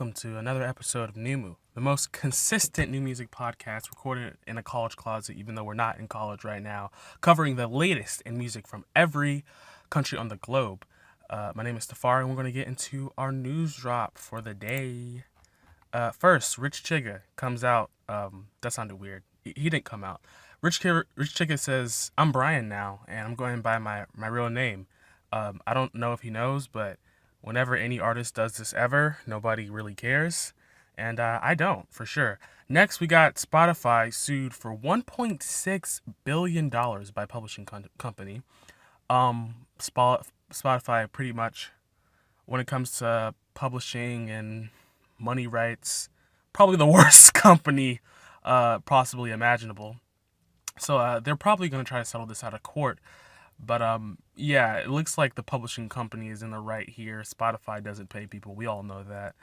welcome to another episode of NyuMu, the most consistent new music podcast recorded in a college closet, even though we're not in college right now, covering the latest in music from every country on the globe. My name is Tafari, and we're going to get into our news drop for the day. First, Rich Chigga comes out. That sounded weird. He didn't come out. Rich Chigga says, "I'm Brian now, and I'm going by my real name." I don't know if he knows, but whenever any artist does this ever, nobody really cares. And I don't, for sure. Next, we got Spotify sued for $1.6 billion by publishing company. Spotify pretty much, when it comes to publishing and money rights, probably the worst company possibly imaginable. So they're probably going to try to settle this out of court. But yeah, it looks like the publishing company is in the right here. Spotify doesn't pay people. We all know that.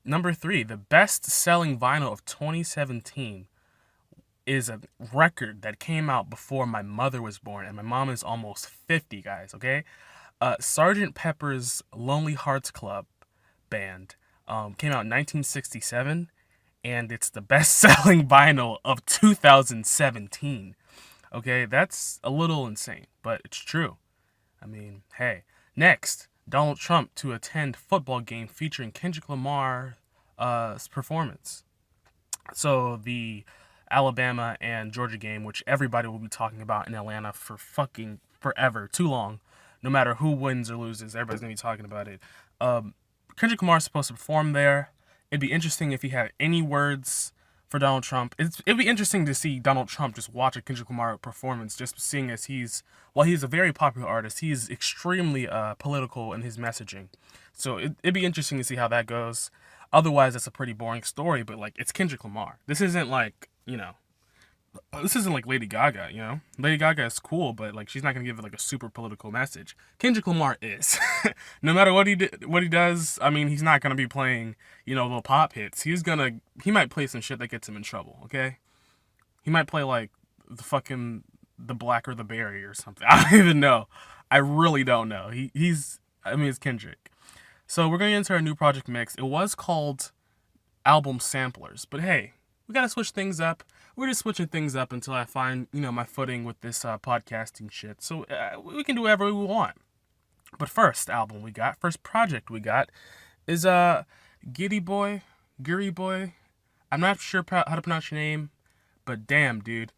Number three, the best-selling vinyl of 2017 is a record that came out before my mother was born, and my mom is almost 50, guys. Okay, Sergeant Pepper's Lonely Hearts Club Band came out in 1967, and it's the best-selling vinyl of 2017. Okay, that's a little insane, but it's true. I mean, hey. Next, Donald Trump to attend football game featuring Kendrick Lamar's performance. So the Alabama and Georgia game, which everybody will be talking about in Atlanta for fucking forever, too long. No matter who wins or loses, everybody's gonna be talking about it. Kendrick Lamar's supposed to perform there. It'd be interesting if he had any words for Donald Trump. It'd be interesting to see Donald Trump just watch a Kendrick Lamar performance, just seeing as while he's a very popular artist, he's extremely political in his messaging. So it'd be interesting to see how that goes. Otherwise, that's a pretty boring story, but like, it's Kendrick Lamar. This isn't like Lady Gaga, you know? Lady Gaga is cool, but like, she's not gonna give it like a super political message. Kendrick Lamar is. No matter what he does, I mean, he's not gonna be playing, little pop hits. He might play some shit that gets him in trouble, okay? He might play like the Black or the Berry or something. I don't even know. I really don't know. It's Kendrick. So we're gonna get into our new project mix. It was called Album Samplers, but hey, we gotta switch things up. We're just switching things up until I find, my footing with this podcasting shit. So we can do whatever we want. But first project we got is Giriboy. I'm not sure how to pronounce your name, but damn, dude.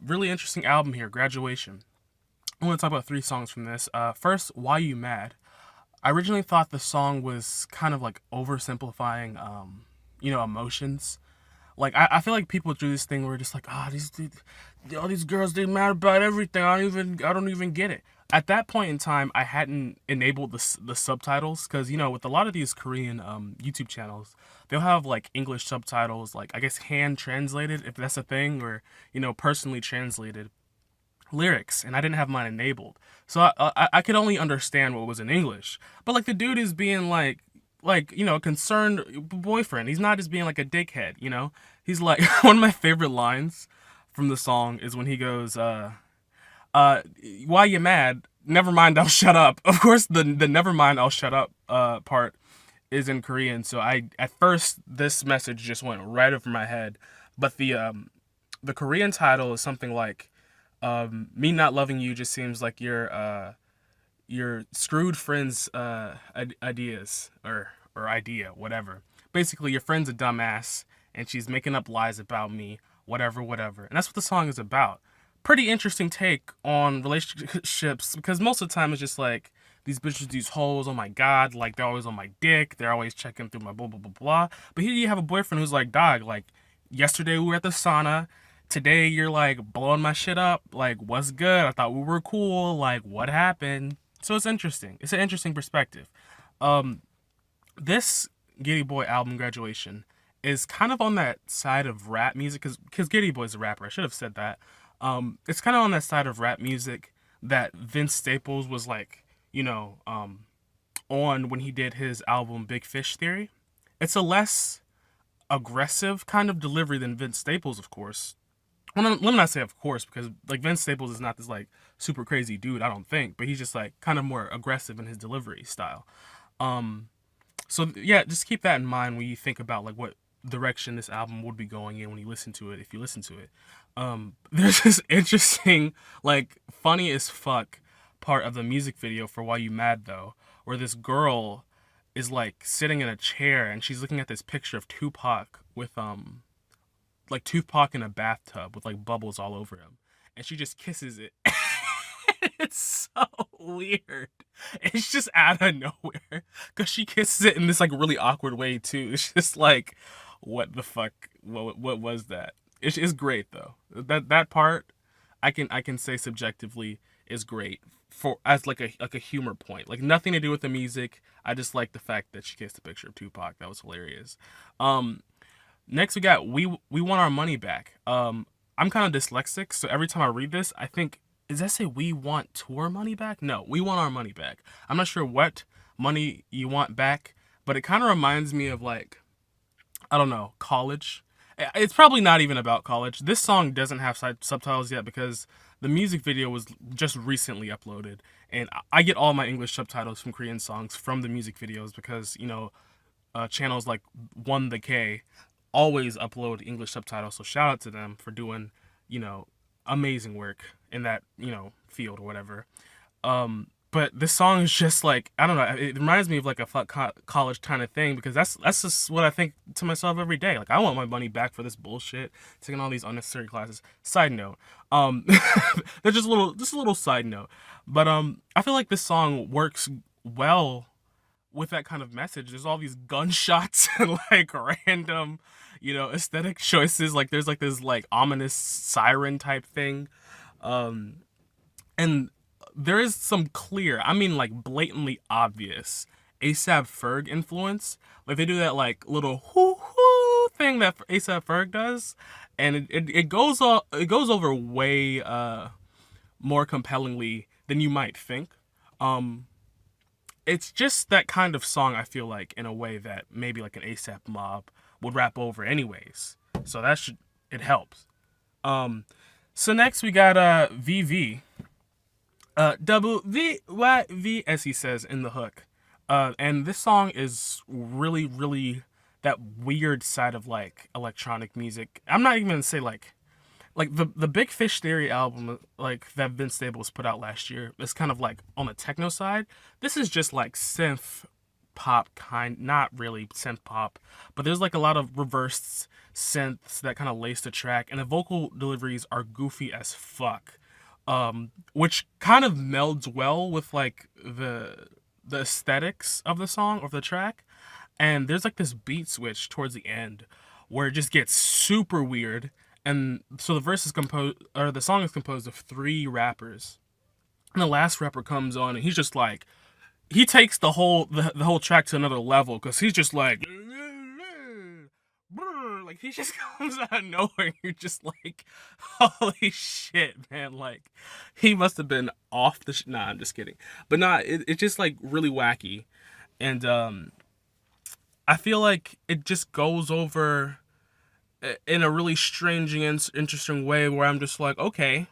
Really interesting album here, Graduation. I want to talk about 3 songs from this. First, Why You Mad. I originally thought the song was kind of like oversimplifying, emotions. Like, I feel like people do this thing where just like, all these girls, they mad about everything. I don't even get it. At that point in time, I hadn't enabled the subtitles because, with a lot of these Korean YouTube channels, they'll have like English subtitles, like I guess hand translated, if that's a thing, or, personally translated lyrics, and I didn't have mine enabled. So I could only understand what was in English. But like, the dude is being like, a concerned boyfriend. He's not just being like a dickhead, He's like, one of my favorite lines from the song is when he goes, why you mad? Never mind, I'll shut up. Of course, the never mind, I'll shut up part is in Korean. So at first, this message just went right over my head. But the Korean title is something like, me not loving you just seems like your screwed friend's ideas or idea, whatever. Basically, your friend's a dumbass and she's making up lies about me, whatever. And that's what the song is about. Pretty interesting take on relationships, because most of the time it's just like, these bitches, these hoes, oh my god, like, they're always on my dick, they're always checking through my blah blah blah blah. But here you have a boyfriend who's like, dog, like, yesterday we were at the sauna, today you're like blowing my shit up, like, what's good? I thought we were cool, like, what happened? So it's interesting. It's an interesting perspective. This Giriboy album, Graduation, is kind of on that side of rap music, because Giriboy's a rapper. I should have said that. It's kind of on that side of rap music that Vince Staples was like, on when he did his album Big Fish Theory. It's a less aggressive kind of delivery than Vince Staples, of course. Well, let me not say of course, because like, Vince Staples is not this like super crazy dude, I don't think, but he's just like kind of more aggressive in his delivery style. So yeah, just keep that in mind when you think about like what direction this album would be going in when you listen to it, if you listen to it. There's this interesting, like funny as fuck part of the music video for Why You Mad though, where this girl is like sitting in a chair and she's looking at this picture of Tupac with like Tupac in a bathtub with like bubbles all over him. And she just kisses it. It's so weird. It's just out of nowhere because she kisses it in this like really awkward way too. It's just like, what the fuck? What was that? It's great though. That part, I can say subjectively is great for as like a humor point. Like nothing to do with the music. I just like the fact that she kissed a picture of Tupac. That was hilarious. Um, Next we got we want our money back. I'm kind of dyslexic, so every time I read this, I think does that say we want tour money back? No, we want our money back. I'm not sure what money you want back, but it kind of reminds me of like I don't know, college. It's probably not even about college. This song doesn't have subtitles yet because the music video was just recently uploaded, and I get all my English subtitles from Korean songs from the music videos because channels like One the K always upload English subtitles. So shout out to them for doing, you know, amazing work in that, field or whatever. But this song is just like I don't know. It reminds me of like a fuck college kind of thing because that's just what I think to myself every day. Like I want my money back for this bullshit, taking all these unnecessary classes. Side note, um, they're just a little side note. But I feel like this song works well with that kind of message. There's all these gunshots and like random, aesthetic choices. Like there's like this like ominous siren type thing. Um, and there is some clear, I mean like blatantly obvious ASAP Ferg influence. Like they do that like little hoo hoo thing that ASAP Ferg does. And it goes over way more compellingly than you might think. Um, it's just that kind of song I feel like in a way that maybe like an ASAP Mob would rap over anyways. So it helps. Um so next we got VV. Double VYV as he says in the hook. And this song is really, really that weird side of like electronic music. I'm not even gonna say like the Big Fish Theory album like that Vince Staples put out last year is kind of like on the techno side. This is just like synth pop kind, not really synth pop, but there's like a lot of reversed synths that kind of lace the track, and the vocal deliveries are goofy as fuck, which kind of melds well with like the aesthetics of the song or the track. And there's like this beat switch towards the end where it just gets super weird. And so the song is composed of three rappers, and the last rapper comes on, and he's just like, he takes the whole track to another level because he's just like he just comes out of nowhere. You're just like, holy shit, man! Like he must have been off the. Nah, I'm just kidding. But nah, it's just like really wacky, and I feel like it just goes over in a really strange and interesting way where I'm just like, okay,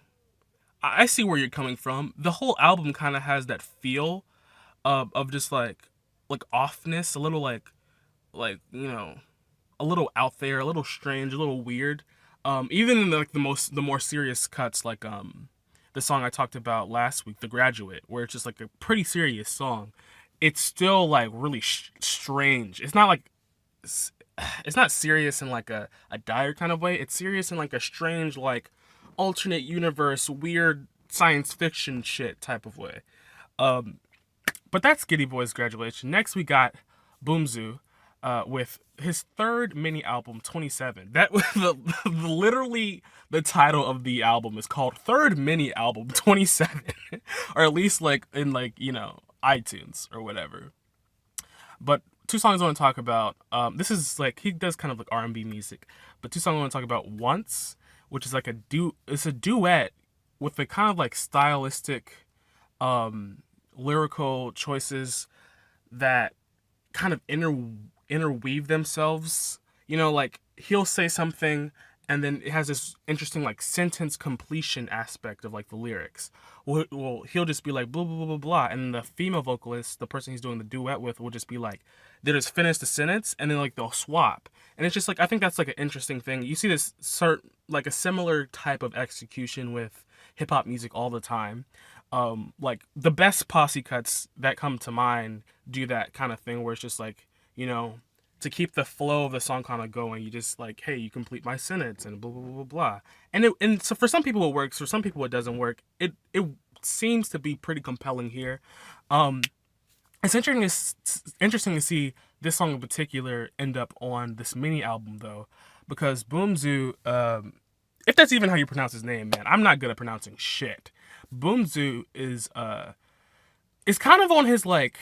I see where you're coming from. The whole album kind of has that feel of just like offness, a little like a little out there, a little strange, a little weird. Even in like the more serious cuts, like the song I talked about last week, The Graduate, where it's just like a pretty serious song. It's still like really strange. It's not like it's not serious in like a dire kind of way. It's serious in like a strange like alternate universe, weird science fiction shit type of way. Um, but that's Giriboy's Graduation. Next we got Boomzu with his third mini album, 27. That was literally the title of the album is called Third Mini Album 27, or at least like in like iTunes or whatever. But two songs I want to talk about. This is like he does kind of like R&B music, but two songs I want to talk about. Once, which is like it's a duet with the kind of like stylistic, lyrical choices that kind of interweave themselves. Like he'll say something and then it has this interesting like sentence completion aspect of like the lyrics. Well, he'll just be like blah blah blah blah blah, and the female vocalist, the person he's doing the duet with, will just be like they just finish the sentence and then like they'll swap. And it's just like, I think that's like an interesting thing. You see this like a similar type of execution with hip hop music all the time. Like the best posse cuts that come to mind do that kind of thing where it's just like, you know, to keep the flow of the song kind of going, you just like, hey, you complete my sentence and blah blah blah blah blah. And so for some people it works, for some people it doesn't work. It seems to be pretty compelling here. Um, it's interesting to see this song in particular end up on this mini album though, because Boomzu, if that's even how you pronounce his name, man, I'm not good at pronouncing shit. Boomzu is kind of on his like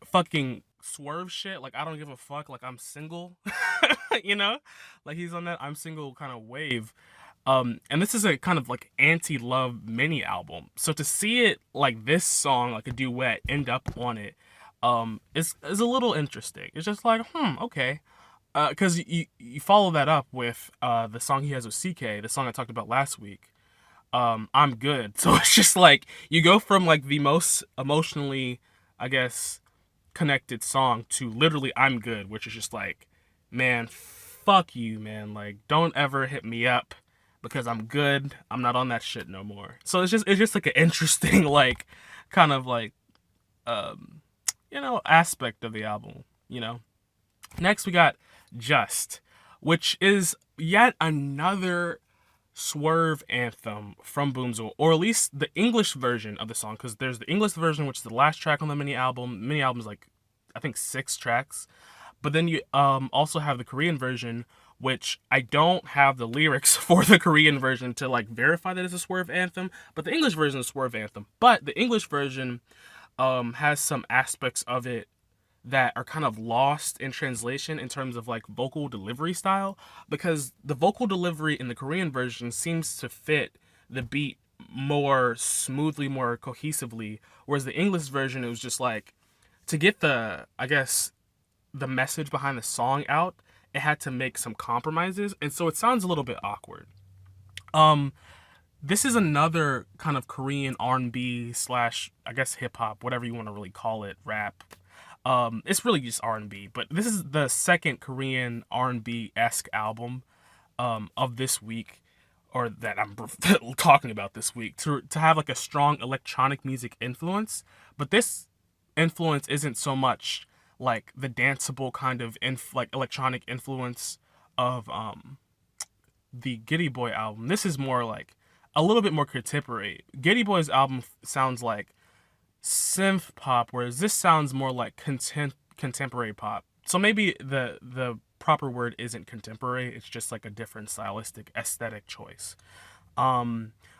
fucking swerve shit. Like I don't give a fuck. Like I'm single, you know, like he's on that I'm single kind of wave. And this is a kind of like anti-love mini album. So to see it like this song, like a duet, end up on it, is a little interesting. It's just like, okay. Because you follow that up with the song he has with CK, the song I talked about last week. I'm good. So it's just like you go from like the most emotionally, I guess, connected song to literally I'm good, which is just like, man, fuck you, man. Like don't ever hit me up because I'm good. I'm not on that shit no more. So it's just like an interesting like kind of like aspect of the album, you know. Next we got Just, which is yet another swerve anthem from Boomzo, or at least the English version of the song, because there's the English version, which is the last track on the mini album. Mini album is like, I think 6 tracks. But then you also have the Korean version, which I don't have the lyrics for the Korean version to like verify that it's a swerve anthem. But the English version is a swerve anthem. But the English version has some aspects of it that are kind of lost in translation in terms of like vocal delivery style, because the vocal delivery in the Korean version seems to fit the beat more smoothly, more cohesively, whereas the English version, it was just like, to get the, I guess, the message behind the song out, it had to make some compromises, and so it sounds a little bit awkward. This is another kind of Korean R&B slash, I guess, hip hop, whatever you want to really call it, rap. It's really just R&B, but this is the second Korean R&B-esque album of this week, or that I'm talking about this week, to have like a strong electronic music influence. But this influence isn't so much like the danceable kind of like electronic influence of the Giriboy album. This is more like a little bit more contemporary. Giriboy's album sounds like synth pop, whereas this sounds more like contemporary pop. So maybe the proper word isn't contemporary, it's just like a different stylistic aesthetic choice.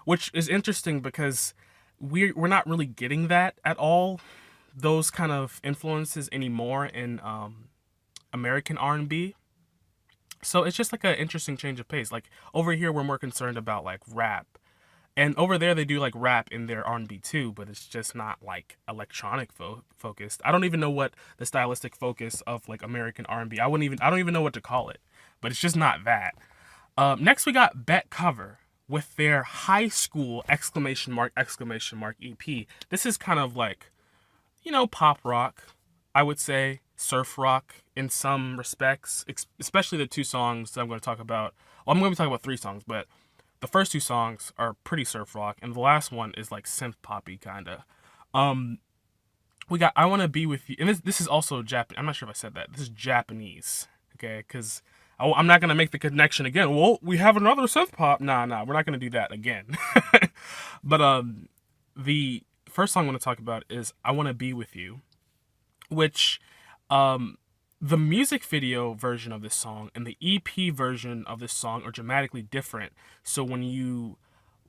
Which is interesting because we're not really getting that at all, those kind of influences anymore in American R&B. So it's just like an interesting change of pace. Like over here we're more concerned about like rap, and over there they do like rap in their R&B too, but it's just not like electronic focused. I don't even know what the stylistic focus of like American R&B. I don't even know what to call it, but it's just not that. Next we got Bet Cover with their high school exclamation mark EP. This is kind of like, you know, pop rock, I would say, surf rock in some respects, especially the 2 songs that I'm going to talk about. Well, I'm going to be talking about 3 songs, but the first 2 songs are pretty surf rock, and the last one is like synth poppy kind of. We got I Want to Be With You, and this is also Japanese. I'm not sure if I said that. This is Japanese, okay? Because I'm not going to make the connection again. Well, we have another synth pop. Nah, we're not going to do that again. But the first song I want to talk about is I Want to Be With You, which the music video version of this song and the EP version of this song are dramatically different. So when you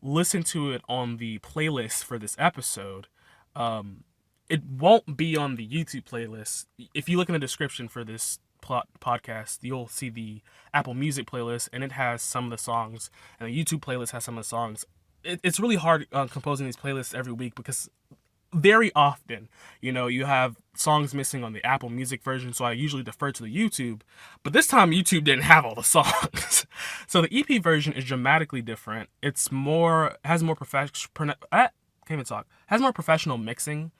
listen to it on the playlist for this episode, it won't be on the YouTube playlist. If you look in the description for this podcast, you'll see the Apple Music playlist, and it has some of the songs, and the YouTube playlist has some of the songs. It's really hard composing these playlists every week because very often, you know, you have songs missing on the Apple Music version, so I usually defer to the YouTube. But this time, YouTube didn't have all the songs. So the EP version is dramatically different. It's has more professional mixing,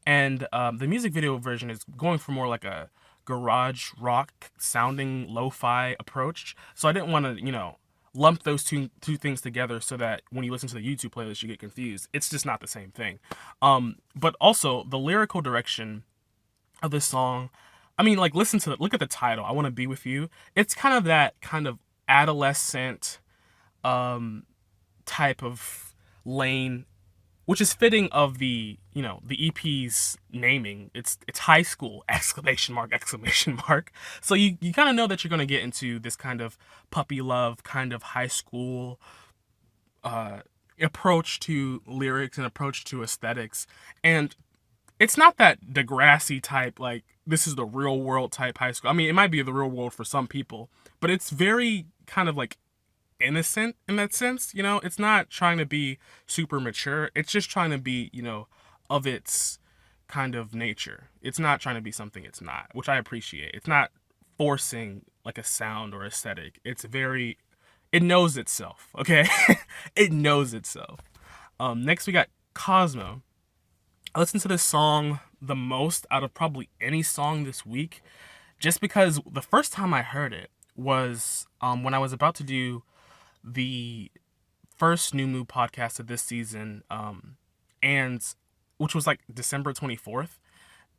and the music video version is going for more like a garage rock sounding lo-fi approach. So I didn't want to, lump those two things together so that when you listen to the YouTube playlist you get confused. It's just not the same thing. But also the lyrical direction of this song, I mean, like, look at the title, I Want to Be With You. It's kind of that kind of adolescent type of lane, which is fitting of the EP's naming. It's high school, exclamation mark, exclamation mark. So you kind of know that you're going to get into this kind of puppy love, kind of high school approach to lyrics and approach to aesthetics. And it's not that Degrassi type, like, this is the real world type high school. I mean, it might be the real world for some people, but it's very kind of like innocent in that sense. It's not trying to be super mature. It's just trying to be, of its kind of nature. It's not trying to be something it's not, which I appreciate. It's not forcing like a sound or aesthetic. It knows itself, okay? It knows itself. Next we got Cosmo. I listened to this song the most out of probably any song this week, just because the first time I heard it was when I was about to do the first NyuMu podcast of this season, and which was like December 24th.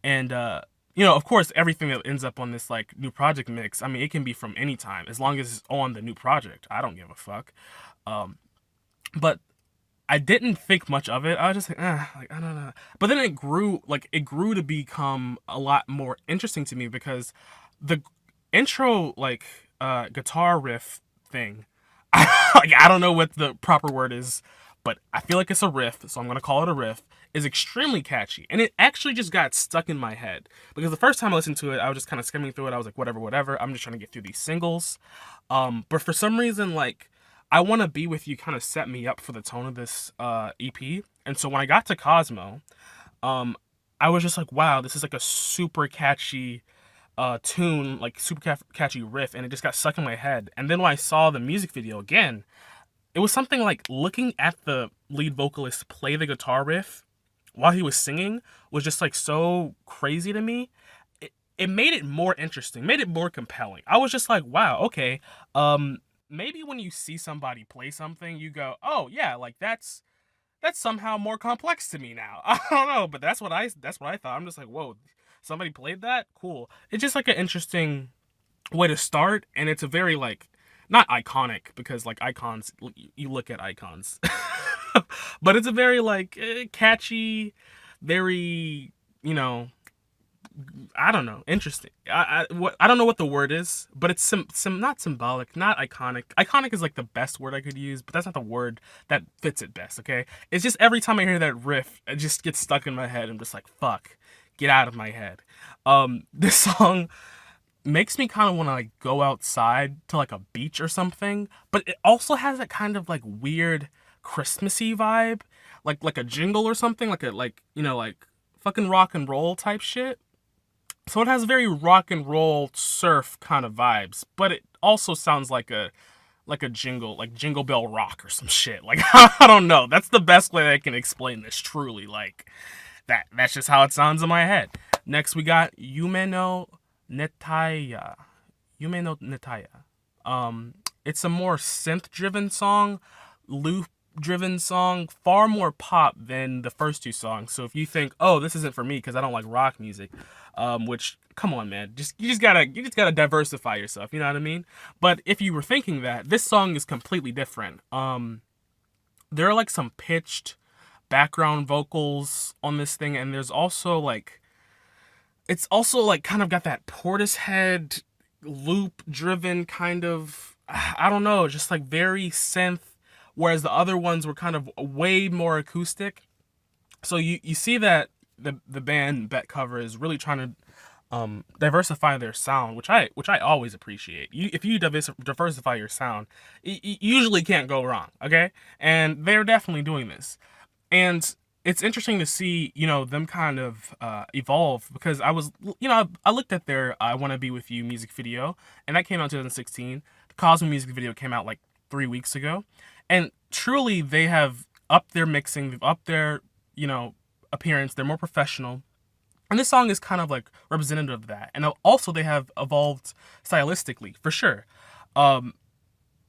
And, of course, everything that ends up on this like new project mix, I mean, it can be from any time as long as it's on the new project. I don't give a fuck. But I didn't think much of it. I was just like, I don't know. But then it grew to become a lot more interesting to me because the intro, guitar riff thing, I don't know what the proper word is, but I feel like it's a riff, so I'm going to call it a riff, is extremely catchy. And it actually just got stuck in my head. Because the first time I listened to it, I was just kind of skimming through it. I was like, whatever. I'm just trying to get through these singles. But for some reason, I Want to Be With You kind of set me up for the tone of this EP. And so when I got to Cosmo, I was just like, wow, this is like a super catchy tune, like super catchy riff, and it just got stuck in my head. And then when I saw the music video again, it was something like looking at the lead vocalist play the guitar riff while he was singing was just like so crazy to me. It made it more interesting, made it more compelling. I was just like, wow, okay. Maybe when you see somebody play something, you go, oh yeah, like that's somehow more complex to me now. I don't know, but that's what I thought. I'm just like, whoa, somebody played that? Cool. It's just like an interesting way to start, and it's a very not iconic, because icons, you look at icons. But it's a very catchy, very, I don't know, interesting. I don't know what the word is, but it's not symbolic, not iconic. Iconic is the best word I could use, but that's not the word that fits it best, okay? It's just every time I hear that riff, it just gets stuck in my head. I'm just like, fuck, get out of my head. This song makes me kind of want to go outside to a beach or something, but it also has that kind of weird Christmassy vibe, like a jingle or something, fucking rock and roll type shit. So it has very rock and roll surf kind of vibes, but it also sounds like a jingle, like Jingle Bell Rock or some shit. I don't know. That's the best way I can explain this, truly. That's just how it sounds in my head. Next we got Yume no Netaya. Yume no Netaya. It's a more synth-driven song, loop-driven song, far more pop than the first two songs. So if you think, oh, this isn't for me because I don't like rock music, which, come on, man, you just gotta diversify yourself. You know what I mean? But if you were thinking that, this song is completely different. There are some pitched background vocals on this thing, and there's also it's also kind of got that Portishead loop driven kind of, I don't know, just very synth, whereas the other ones were kind of way more acoustic. So you see that the band Bet Cover is really trying to diversify their sound, which I always appreciate. If you diversify your sound, you usually can't go wrong, okay? And they're definitely doing this. And it's interesting to see, them kind of evolve, because I looked at their I Want to Be With You music video, and that came out in 2016. The Cosmo music video came out 3 weeks ago. And truly, they have upped their mixing, they've upped their, appearance. They're more professional. And this song is kind of like representative of that. And also they have evolved stylistically, for sure. Um,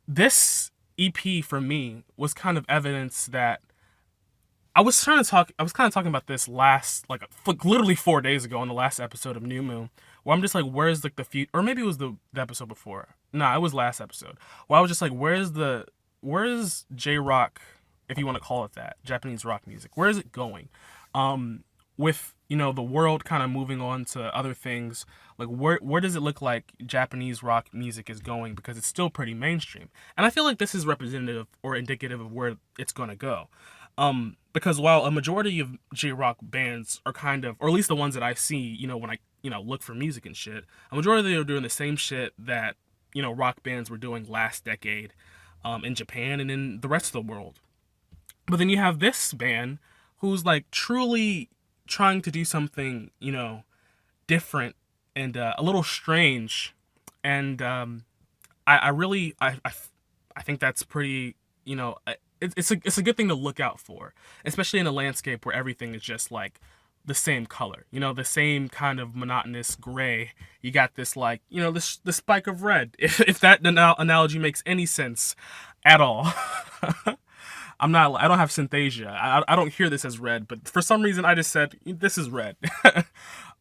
this EP for me was kind of evidence that I was kind of talking about this like literally 4 days ago on the last episode of NyuMu, where I'm just like, where's like the future, or maybe it was the episode before. Nah, it was last episode. Where I was just like, where's J rock, if you want to call it that, Japanese rock music? Where is it going? With the world kind of moving on to other things, like where does it look like Japanese rock music is going, because it's still pretty mainstream, and I feel like this is representative or indicative of where it's going to go. Because while a majority of J-rock bands are kind of, or at least the ones that I see, when I, look for music and shit, a majority of them are doing the same shit that, rock bands were doing last decade, in Japan and in the rest of the world. But then you have this band who's like truly trying to do something, different and a little strange. And I really, I think that's pretty, it's a good thing to look out for, especially in a landscape where everything is just like the same color, the same kind of monotonous gray. You got this like, this spike of red, if that analogy makes any sense at all. I don't have Synthesia. I don't hear this as red, but for some reason I just said this is red.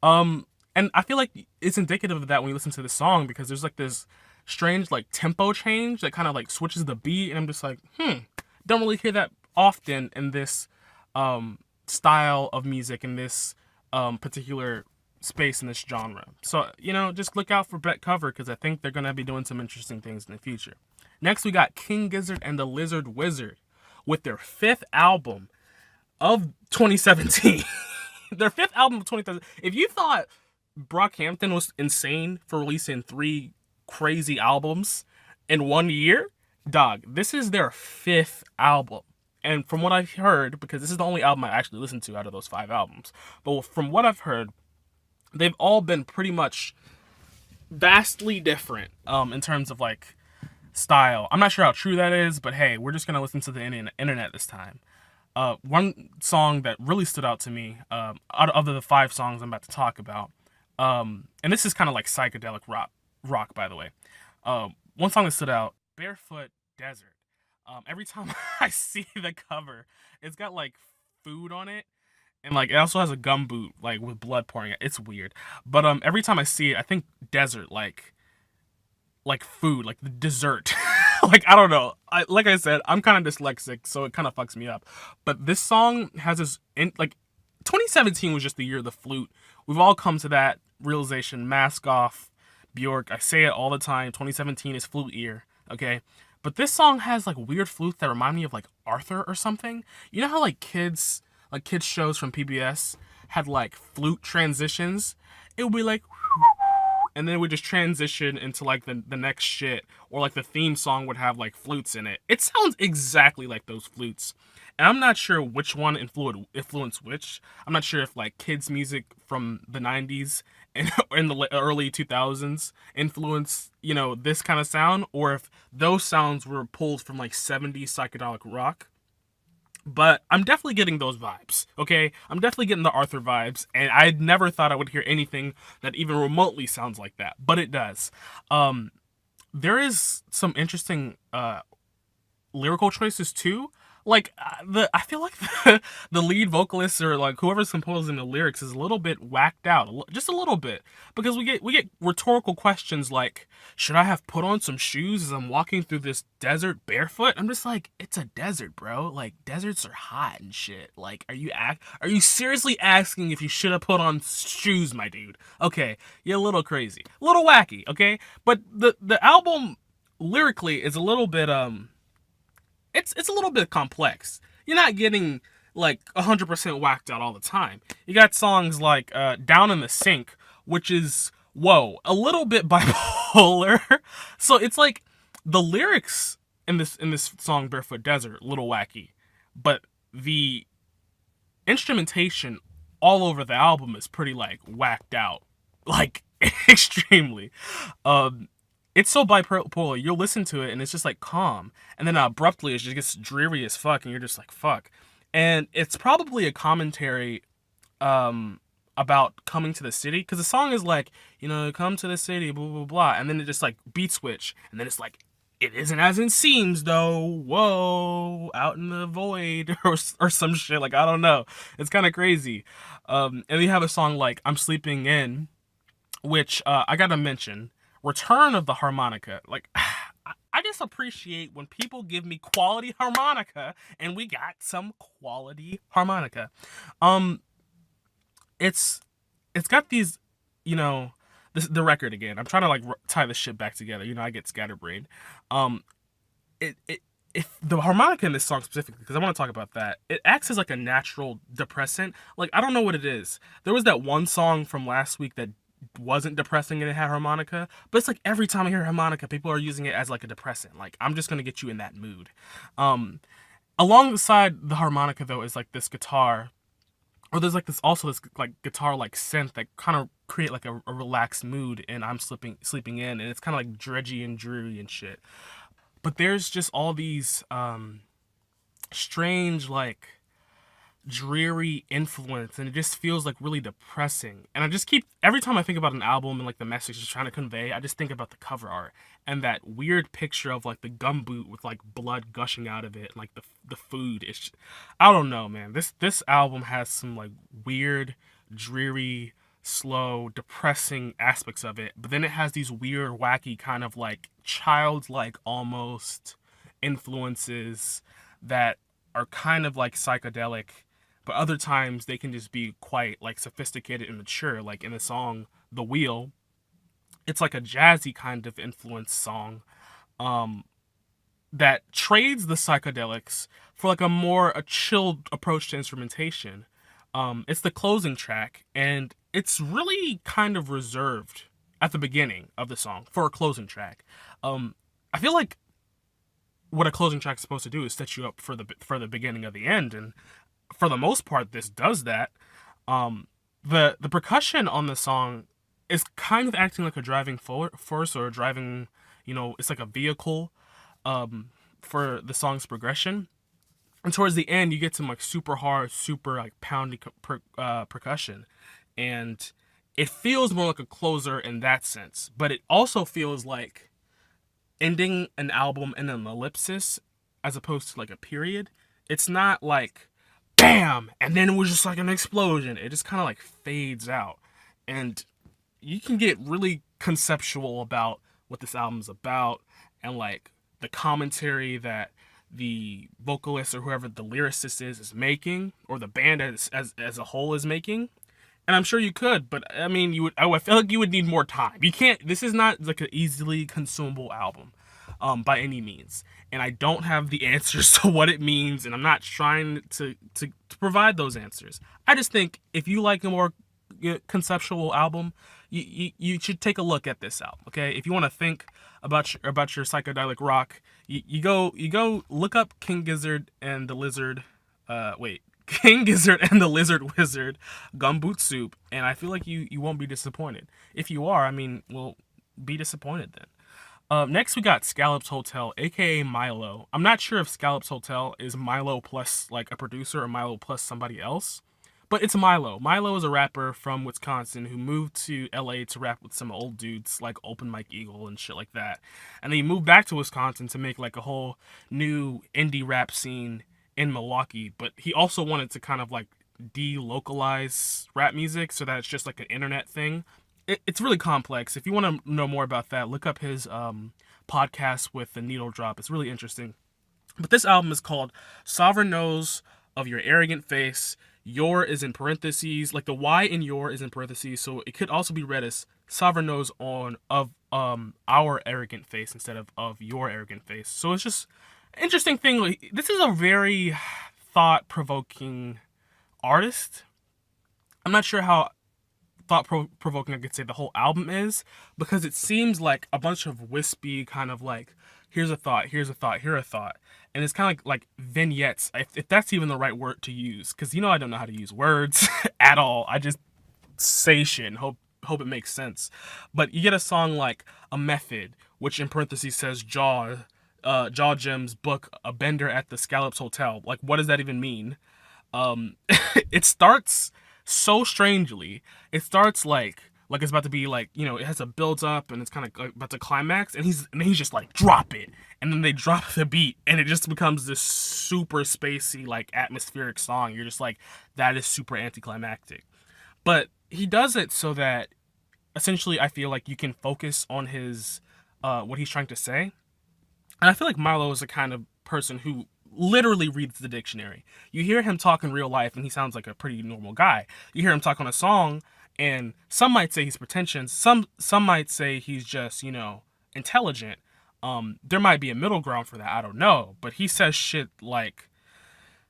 And I feel like it's indicative of that when you listen to the song, because there's like this strange like tempo change that kind of like switches the beat, and I'm just like, don't really hear that often in this style of music, in this particular space, in this genre. So, just look out for Brett Cover, because I think they're going to be doing some interesting things in the future. Next, we got King Gizzard and the Lizard Wizard with their fifth album of 2017. Their fifth album of 2017. If you thought Brockhampton was insane for releasing 3 crazy albums in 1 year, dog, this is their 5th album. And from what I've heard, because this is the only album I actually listened to out of those 5 albums, but from what I've heard, they've all been pretty much vastly different in terms of like style. I'm not sure how true that is, but hey, we're just gonna listen to the internet this time. One song that really stood out to me, out of the 5 songs I'm about to talk about, and this is kind of like psychedelic rock, by the way. One song that stood out, Barefoot Desert. Every time I see the cover, it's got like food on it, and like it also has a gum boot like with blood pouring it. It's weird, but every time I see it, I think desert, like food, like the dessert. Like, I don't know. Like I said, I'm kind of dyslexic, so it kind of fucks me up. But this song has this, like, 2017 was just the year of the flute. We've all come to that realization. Mask off, Bjork. I say it all the time. 2017 is flute year, okay? But this song has, like, weird flutes that remind me of, like, Arthur or something. You know how, like, kids shows from PBS had, like, flute transitions? It would be like, and then it would just transition into like the next shit, or like the theme song would have like flutes in it. It sounds exactly like those flutes, and I'm not sure which one influenced which. I'm not sure if like kids music from the 90s and in the early 2000s influenced this kind of sound, or if those sounds were pulled from like 70s psychedelic rock. But I'm definitely getting those vibes, okay? I'm definitely getting the Arthur vibes, and I never thought I would hear anything that even remotely sounds like that, but it does. There is some interesting lyrical choices too. Like I feel like the lead vocalist, or like whoever's composing the lyrics, is a little bit whacked out, just a little bit, because we get rhetorical questions like, should I have put on some shoes as I'm walking through this desert barefoot? I'm just like, it's a desert, bro. Like, deserts are hot and shit. Like, are you seriously asking if you should have put on shoes, my dude? Okay, you're a little crazy, a little wacky, okay? But the album lyrically is a little bit it's a little bit complex. You're not getting like 100% whacked out all the time. You got songs like Down in the Sink, which is, whoa, a little bit bipolar. So it's like the lyrics in this song Barefoot Desert, a little wacky, but the instrumentation all over the album is pretty like whacked out, like extremely. It's so bipolar. You'll listen to it and it's just like calm, and then abruptly it just gets dreary as fuck, and you're just like, fuck. And it's probably a commentary about coming to the city, because the song is like, come to the city, blah blah blah, and then it just like beat switch, and then it's like, it isn't as it seems though. Whoa, out in the void, or some shit. Like, I don't know. It's kind of crazy. And you have a song like "I'm Sleeping In," which I gotta mention, return of the harmonica. Like, I just appreciate when people give me quality harmonica, and we got some quality harmonica. Um, it's it's got these, you know, the record again. I'm trying to like tie this shit back together. I get scatterbrained. Um, it if the harmonica in this song specifically, because I want to talk about that, it acts as like a natural depressant. Like, I don't know what it is. There was that one song from last week that wasn't depressing and it had harmonica, but it's like every time I hear harmonica, people are using it as like a depressant. Like, I'm just gonna get you in that mood. Um, Alongside the harmonica though is like this guitar, or there's like this like guitar like synth that kind of create like a relaxed mood, and I'm sleeping in, and it's kind of like dredgy and dreary and shit. But there's just all these strange, like, dreary influence, and it just feels like really depressing. And I just keep, every time I think about an album and like the message it's trying to convey, I just think about the cover art and that weird picture of like the gumboot with like blood gushing out of it, and like the food. I don't know, man. This album has some like weird, dreary, slow, depressing aspects of it, but then it has these weird, wacky, kind of like childlike almost influences that are kind of like psychedelic, but other times they can just be quite like sophisticated and mature. Like in the song "The Wheel," it's like a jazzy kind of influence song, um, that trades the psychedelics for like a chilled approach to instrumentation. It's the closing track, and it's really kind of reserved at the beginning of the song for a closing track. I feel like what a closing track is supposed to do is set you up for the beginning of the end, and for the most part, this does that. The percussion on the song is kind of acting like a driving force, or a driving, it's like a vehicle, for the song's progression. And towards the end, you get some like super hard, super like pounding percussion, and it feels more like a closer in that sense. But it also feels like ending an album in an ellipsis as opposed to like a period. It's not like bam and then it was just like an explosion. It just kind of like fades out, and you can get really conceptual about what this album's about, and like the commentary that the vocalist or whoever the lyricist is making, or the band as a whole is making. And I'm sure you could, but I mean, I feel like you would need more time. You can't. This is not like an easily consumable album, by any means. And I don't have the answers to what it means, and I'm not trying to provide those answers. I just think if you like a more conceptual album, you should take a look at this album. Okay, if you want to think about your psychedelic rock, you go look up King Gizzard and the Lizard. King Gizzard and the Lizard Wizard Gumboot Soup, and I feel like you won't be disappointed. If you are, I mean, well, be disappointed then. Next we got Scallops Hotel, aka Milo. I'm not sure if Scallops Hotel is Milo plus like a producer, or Milo plus somebody else, but it's Milo. Milo is a rapper from Wisconsin who moved to LA to rap with some old dudes like Open Mike Eagle and shit like that. And then he moved back to Wisconsin to make like a whole new indie rap scene in Milwaukee, but he also wanted to kind of like delocalize rap music so that it's just like an internet thing. It's really complex. If you want to know more about that, look up his podcast with the Needle Drop. It's really interesting. But this album is called Sovereign Knows of Your Arrogant Face. Your is in parentheses, like the Y in your is in parentheses, so it could also be read as Sovereign Knows on of our arrogant face instead of your arrogant face. So it's just interesting thing. Like, this is a very thought-provoking artist. I'm not sure how thought-provoking I could say the whole album is, because it seems like a bunch of wispy kind of like, here's a thought, here's a thought, here a thought, and it's kind of like vignettes, if that's even the right word to use, because I don't know how to use words at all. I just say shit and hope it makes sense. But you get a song like A Method, which in parentheses says Jaw Gem's book A Bender at the Scallops Hotel. Like, what does that even mean? It starts so strangely. It starts like it's about to be like, it has a build up and it's kind of like about to climax, and he's just like drop it, and then they drop the beat, and it just becomes this super spacey like atmospheric song. You're just like, that is super anticlimactic, but he does it so that essentially I feel like you can focus on his what he's trying to say. And I feel like Milo is the kind of person who literally reads the dictionary. You hear him talk in real life and he sounds like a pretty normal guy. You hear him talk on a song and some might say he's pretentious, some might say he's just, intelligent. There might be a middle ground for that, I don't know, but he says shit like,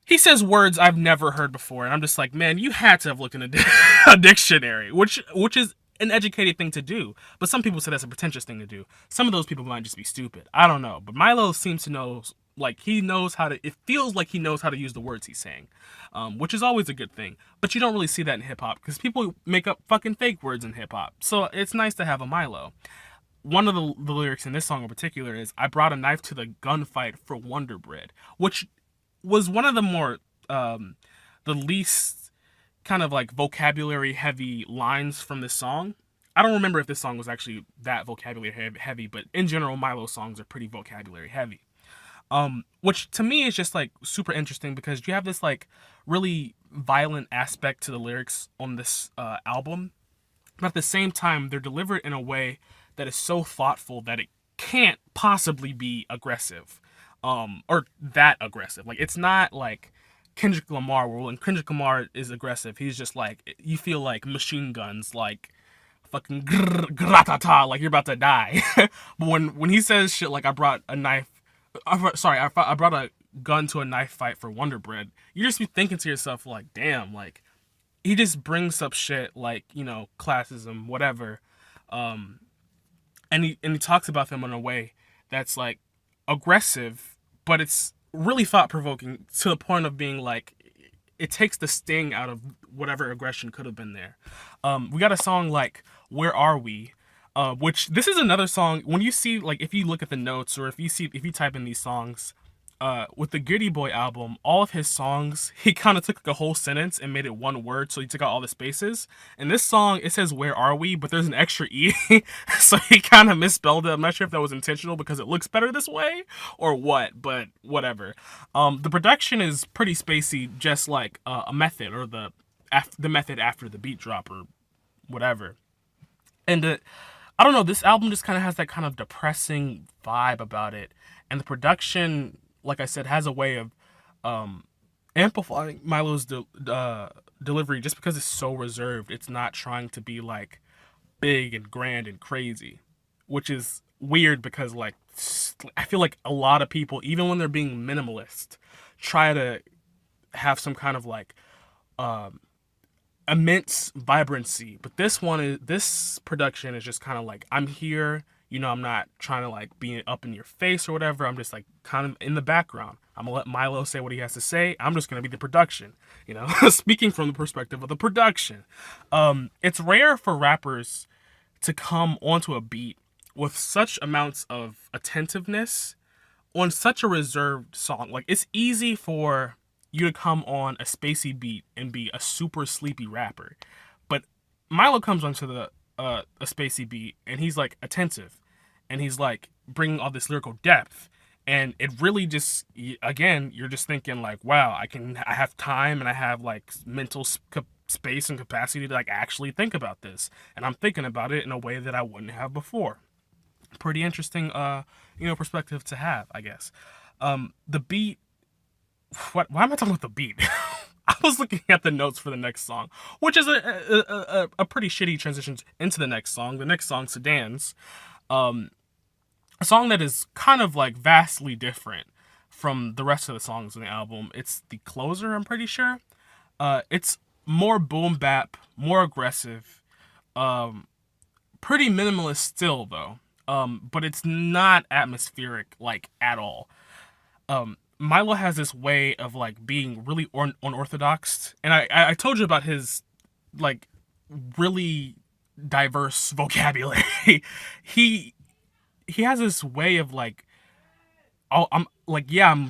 he says words I've never heard before, and I'm just like, man, you had to have looked in a dictionary, which is an educated thing to do. But some people say that's a pretentious thing to do. Some of those people might just be stupid. I don't know. But Milo seems to know, like, he knows how to, it feels like he knows how to use the words he's saying, which is always a good thing. But you don't really see that in hip hop because people make up fucking fake words in hip hop. So it's nice to have a Milo. One of the lyrics in this song in particular is, I brought a knife to the gunfight for Wonder Bread, which was one of the more, the least kind of like vocabulary heavy lines from this song. I don't remember if this song was actually that vocabulary heavy, but in general, Milo's songs are pretty vocabulary heavy. Which to me is just like super interesting because you have this like really violent aspect to the lyrics on this album, but at the same time, they're delivered in a way that is so thoughtful that it can't possibly be aggressive, or that aggressive. Like, it's not like Kendrick Lamar, where when Kendrick Lamar is aggressive, he's just like, you feel like machine guns, like fucking gratata, like you're about to die. But when he says shit like, I brought a knife, I brought a gun to a knife fight for Wonder Bread, you just be thinking to yourself like, damn, like he just brings up shit like, classism, whatever, and he talks about them in a way that's like aggressive, but it's really thought provoking to the point of being like, it takes the sting out of whatever aggression could have been there. We got a song like Where Are We? Which this is another song, when you see, like, if you look at the notes or if you type in these songs, with the Giriboy album, all of his songs, he kind of took like a whole sentence and made it one word, so he took out all the spaces. In this song, it says Where Are We, but there's an extra E, so he kind of misspelled it. I'm not sure if that was intentional because it looks better this way or what, but whatever. The production is pretty spacey, just like a method, or the method after the beat drop or whatever. And I don't know, this album just kind of has that kind of depressing vibe about it, and the production, like I said, has a way of amplifying Milo's delivery just because it's so reserved. It's not trying to be like big and grand and crazy, which is weird because like I feel like a lot of people, even when they're being minimalist, try to have some kind of like immense vibrancy. But this production is just kind of like, I'm here. I'm not trying to like be up in your face or whatever. I'm just like kind of in the background. I'm gonna let Milo say what he has to say. I'm just gonna be the production, speaking from the perspective of the production. It's rare for rappers to come onto a beat with such amounts of attentiveness on such a reserved song. Like, it's easy for you to come on a spacey beat and be a super sleepy rapper, but Milo comes onto a spacey beat and he's like attentive and he's like bringing all this lyrical depth, and it really just, again, you're just thinking like, wow, I have time and I have like mental space and capacity to like actually think about this, and I'm thinking about it in a way that I wouldn't have before. Pretty interesting perspective to have, I guess. The beat, why am I talking about the beat? I was looking at the notes for the next song, which is a pretty shitty transition into the next song. The next song, Sedans, a song that is kind of like vastly different from the rest of the songs in the album. It's the closer, I'm pretty sure. It's more boom bap, more aggressive, pretty minimalist still though, but it's not atmospheric like at all. Milo has this way of like being really unorthodox, and I told you about his like really diverse vocabulary. he has this way of like, I'm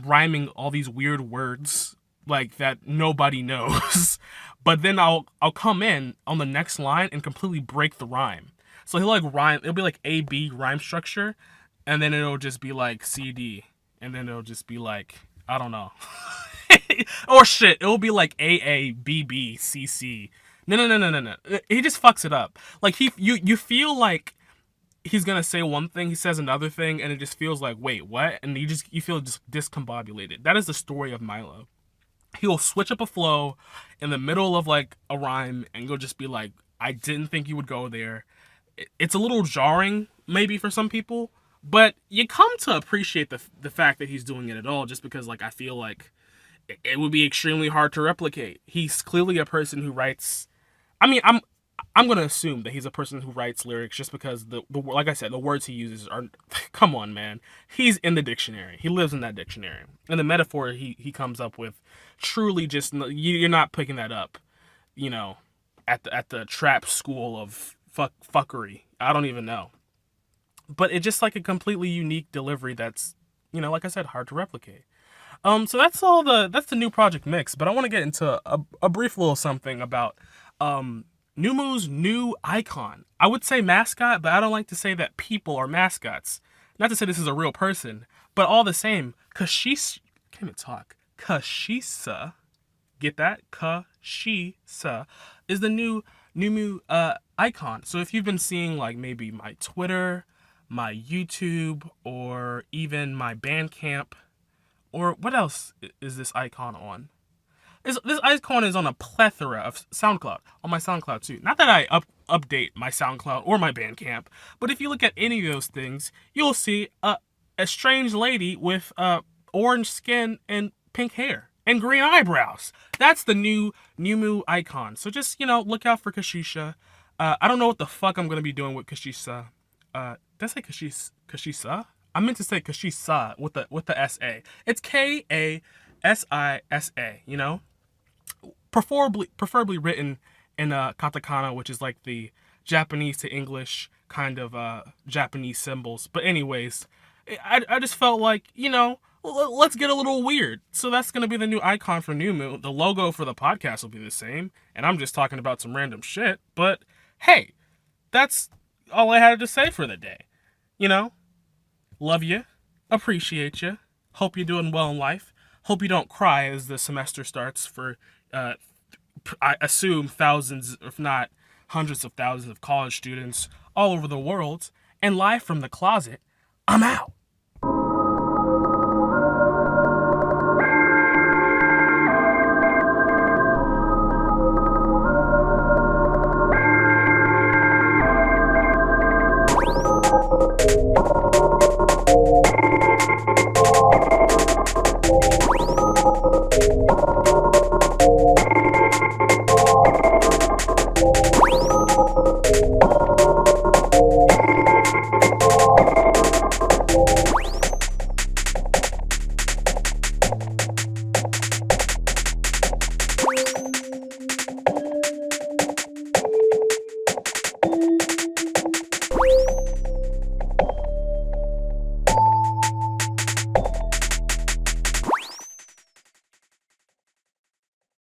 rhyming all these weird words like that nobody knows, but then I'll come in on the next line and completely break the rhyme. So he'll like rhyme. It'll be like A B rhyme structure, and then it'll just be like C D, and then it'll just be like I don't know, or shit. It'll be like A A B B C C. No. He just fucks it up. Like you feel like he's gonna say one thing, he says another thing, and it just feels like wait what, and you feel just discombobulated. That is the story of Milo. He'll switch up a flow in the middle of like a rhyme and you'll just be like, I didn't think you would go there. It's a little jarring maybe for some people, but you come to appreciate the fact that he's doing it at all, just because like I feel like it would be extremely hard to replicate. He's clearly a person who writes. I mean, I'm gonna assume that he's a person who writes lyrics just because the like I said, the words he uses are come on, man. He's in the dictionary. He lives in that dictionary. And the metaphor he comes up with truly just you're not picking that up, you know, at the trap school of fuckery. I don't even know. But it's just like a completely unique delivery that's, you know, like I said, hard to replicate. So that's the new project mix, but I want to get into a brief little something about NyuMu's new icon. I would say mascot, but I don't like to say that people are mascots. Not to say this is a real person, but all the same, Kashisa, can't even talk. Kashisa, get that? Kashisa is the new NyuMu icon. So if you've been seeing like maybe my Twitter, my YouTube, or even my Bandcamp, or what else is this icon on? This icon is on a plethora of SoundCloud, on my SoundCloud too. Not that I update my SoundCloud or my Bandcamp, but if you look at any of those things, you'll see a strange lady with orange skin and pink hair and green eyebrows. That's the new NyuMu icon. So just, you know, look out for Kashisa. I don't know what the fuck I'm going to be doing with Kashisa. Did I say Kashisa? I meant to say Kashisa with the S-A. It's Kashisa, you know? Preferably written in katakana, which is like the Japanese to English kind of Japanese symbols. But anyways, I just felt like, you know, let's get a little weird. So that's going to be the new icon for NyuMu. The logo for the podcast will be the same. And I'm just talking about some random shit. But hey, that's all I had to say for the day. You know, love you, appreciate you, hope you're doing well in life. Hope you don't cry as the semester starts for, I assume, thousands, if not hundreds of thousands of college students all over the world. And live from the closet, I'm out.